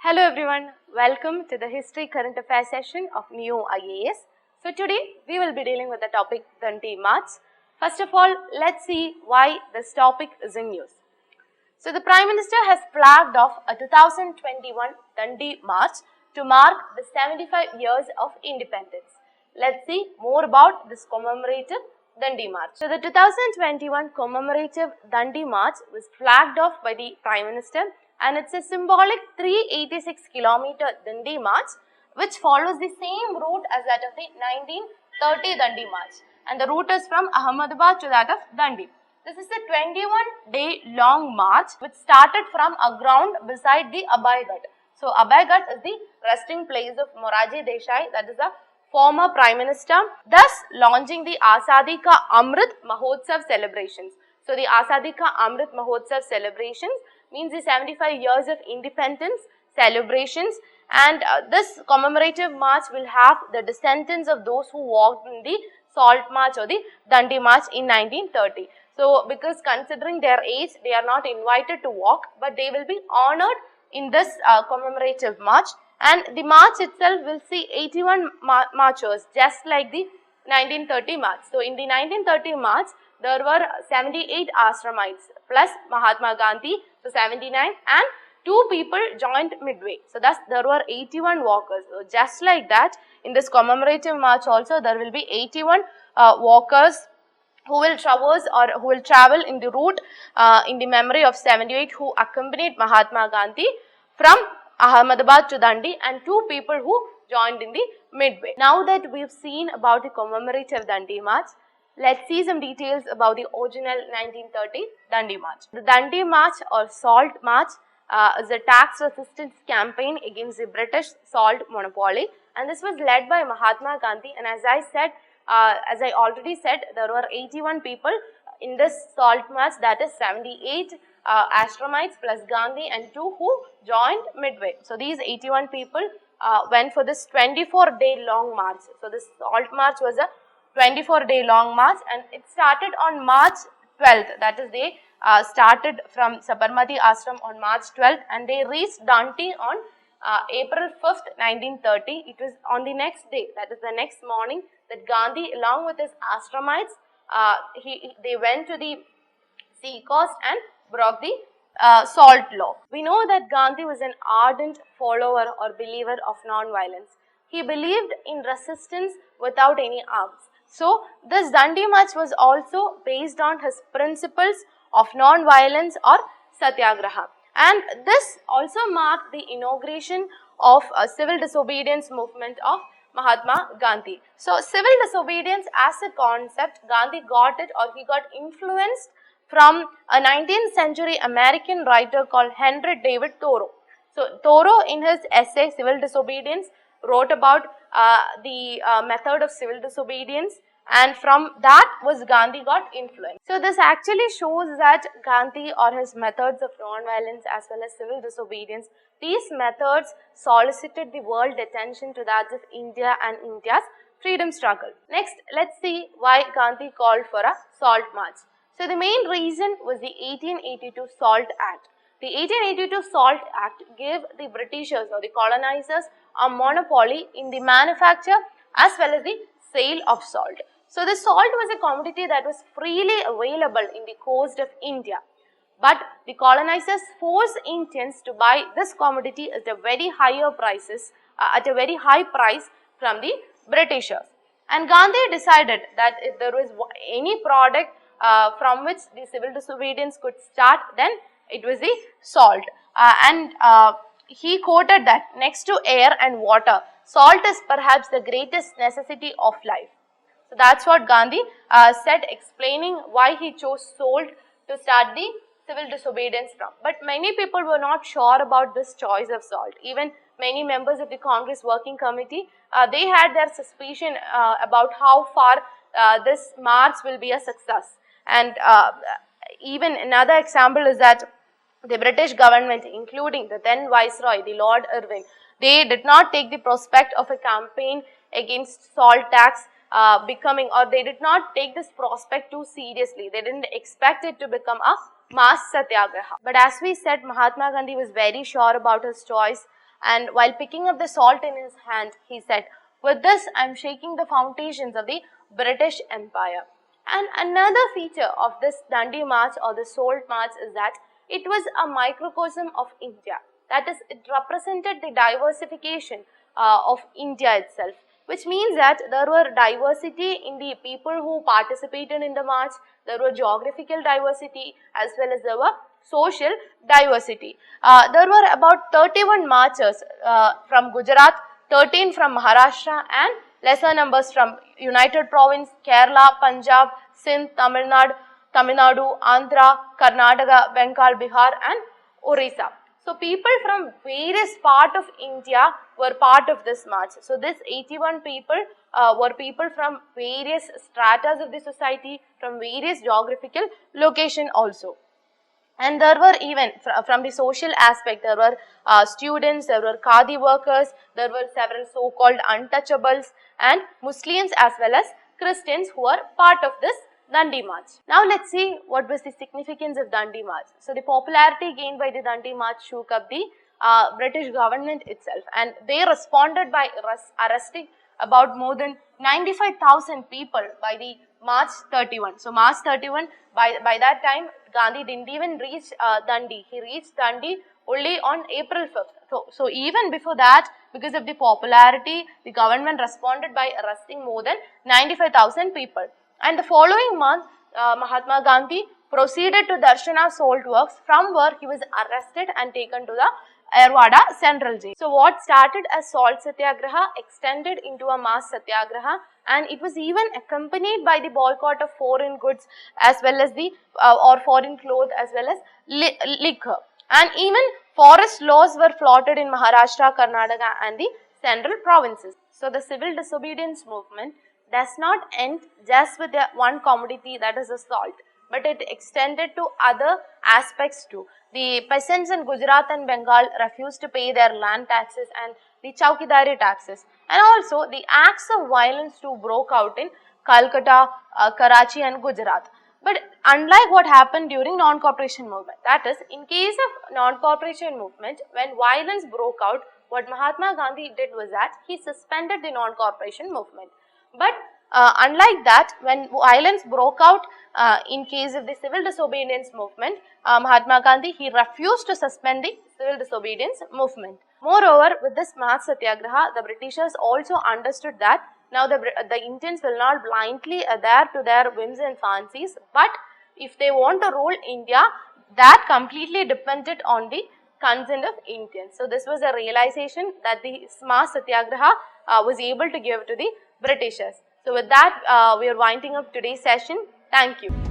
Hello everyone, welcome to the History Current Affairs session of Neo IAS. So today we will be dealing with the topic Dandi March. First of all, let's see why this topic is in news. So the Prime Minister has flagged off a 2021 Dandi March to mark the 75 years of independence. Let's see more about this commemorative Dandi March. So the 2021 commemorative Dandi March was flagged off by the Prime Minister, and it's a symbolic 386 kilometer Dandi March which follows the same route as that of the 1930 Dandi March, and the route is from Ahmedabad to that of Dandi. This is a 21-day long march which started from a ground beside the Abhay Ghat. So Abhay Ghat is the resting place of Morarji Desai, that is the former Prime Minister, thus launching the Azadi Ka Amrit Mahotsav celebrations. So the Azadi Ka Amrit Mahotsav celebrations means the 75 years of independence celebrations, and this commemorative march will have the descendants of those who walked in the Salt March or the Dandi March in 1930. So because considering their age, they are not invited to walk, but they will be honored in this commemorative march, and the march itself will see 81 marchers just like the 1930 march. So in the 1930 march, there were 78 ashramites plus Mahatma Gandhi, so 79, and 2 people joined midway. So thus there were 81 walkers. So just like that, in this commemorative march also there will be 81 walkers who will traverse or who will travel in the route in the memory of 78 who accompanied Mahatma Gandhi from Ahmedabad to Dandi, and 2 people who joined in the midway. Now that we've seen about the commemorative Dandi March, let's see some details about the original 1930 Dandi March. The Dandi March or Salt March is a tax resistance campaign against the British salt monopoly, and this was led by Mahatma Gandhi, and as I already said, there were 81 people in this salt march, that is 78 ashramites plus Gandhi and 2 who joined midway. So these 81 people went for this 24-day long march. So this salt march was a 24-day long march, and it started on March 12th, that is they started from Sabarmati Ashram on March 12th, and they reached Dandi on April 5th, 1930. It was on the next day, that is the next morning, that Gandhi along with his ashramites, they went to the sea coast and broke the salt law. We know that Gandhi was an ardent follower or believer of non-violence. He believed in resistance without any arms. So this Dandi March was also based on his principles of non-violence or satyagraha, and this also marked the inauguration of a civil disobedience movement of Mahatma Gandhi. So civil disobedience as a concept, Gandhi got it, or he got influenced from a 19th century American writer called Henry David Thoreau. So Thoreau in his essay Civil Disobedience wrote about the method of civil disobedience, and from that was Gandhi got influenced. So this actually shows that Gandhi or his methods of non-violence as well as civil disobedience, these methods solicited the world attention to that of India and India's freedom struggle. Next, let's see why Gandhi called for a salt march. So the main reason was the 1882 Salt Act. The 1882 Salt Act gave the Britishers or the colonizers a monopoly in the manufacture as well as the sale of salt. So the salt was a commodity that was freely available in the coast of India, but the colonizers forced Indians to buy this commodity at a very higher prices, at a very high price from the Britishers. And Gandhi decided that if there was any product from which the civil disobedience could start, then it was the salt. He quoted that next to air and water, salt is perhaps the greatest necessity of life. So that's what Gandhi said, explaining why he chose salt to start the civil disobedience from. But many people were not sure about this choice of salt. Even many members of the Congress Working Committee, they had their suspicion about how far this march will be a success. And even another example is that the British government, including the then Viceroy, the Lord Irwin, they did not take the prospect of a campaign against salt tax they did not take this prospect too seriously. They didn't expect it to become a mass satyagraha. But as we said, Mahatma Gandhi was very sure about his choice, and while picking up the salt in his hand, he said, "With this, I am shaking the foundations of the British Empire." And another feature of this Dandi March or the Salt March is that it was a microcosm of India. That is, it represented the diversification of India itself, which means that there were diversity in the people who participated in the march, there were geographical diversity as well as there were social diversity. There were about 31 marchers from Gujarat, 13 from Maharashtra and lesser numbers from United Province, Kerala, Punjab, Sindh, Tamil Nadu, Andhra, Karnataka, Bengal, Bihar and Orissa. So people from various parts of India were part of this march. So this 81 people were people from various stratas of the society, from various geographical location also. And there were even from the social aspect, there were students, there were Khadi workers, there were several so-called untouchables and Muslims as well as Christians who were part of this Dandi March. Now let's see what was the significance of Dandi March. So the popularity gained by the Dandi March shook up the British government itself, and they responded by arresting about more than 95,000 people by the March 31. So March 31, by that time Gandhi didn't even reach Dandi. He reached Dandi only on April 5th. So even before that, because of the popularity, the government responded by arresting more than 95,000 people. And the following month, Mahatma Gandhi proceeded to Darshana Salt Works, from where he was arrested and taken to the Yerwada Central Jail. So what started as salt satyagraha extended into a mass satyagraha, and it was even accompanied by the boycott of foreign goods as well as the or foreign clothes as well as liquor. And even forest laws were flouted in Maharashtra, Karnataka and the central provinces. So the civil disobedience movement does not end just with the one commodity, that is the salt, but it extended to other aspects too. The peasants in Gujarat and Bengal refused to pay their land taxes and the Chowkidari taxes, and also the acts of violence too broke out in Calcutta, Karachi and Gujarat. But unlike what happened during non-cooperation movement, that is, in case of non-cooperation movement, when violence broke out, what Mahatma Gandhi did was that he suspended the non-cooperation movement. But unlike that, when violence broke out in case of the civil disobedience movement, Mahatma Gandhi, he refused to suspend the civil disobedience movement. Moreover, with this mass satyagraha, the Britishers also understood that now the Indians will not blindly adhere to their whims and fancies, but if they want to rule India, that completely depended on the consent of Indians. So this was a realization that the mass satyagraha was able to give to the Britishers. So with that, we are winding up today's session. Thank you.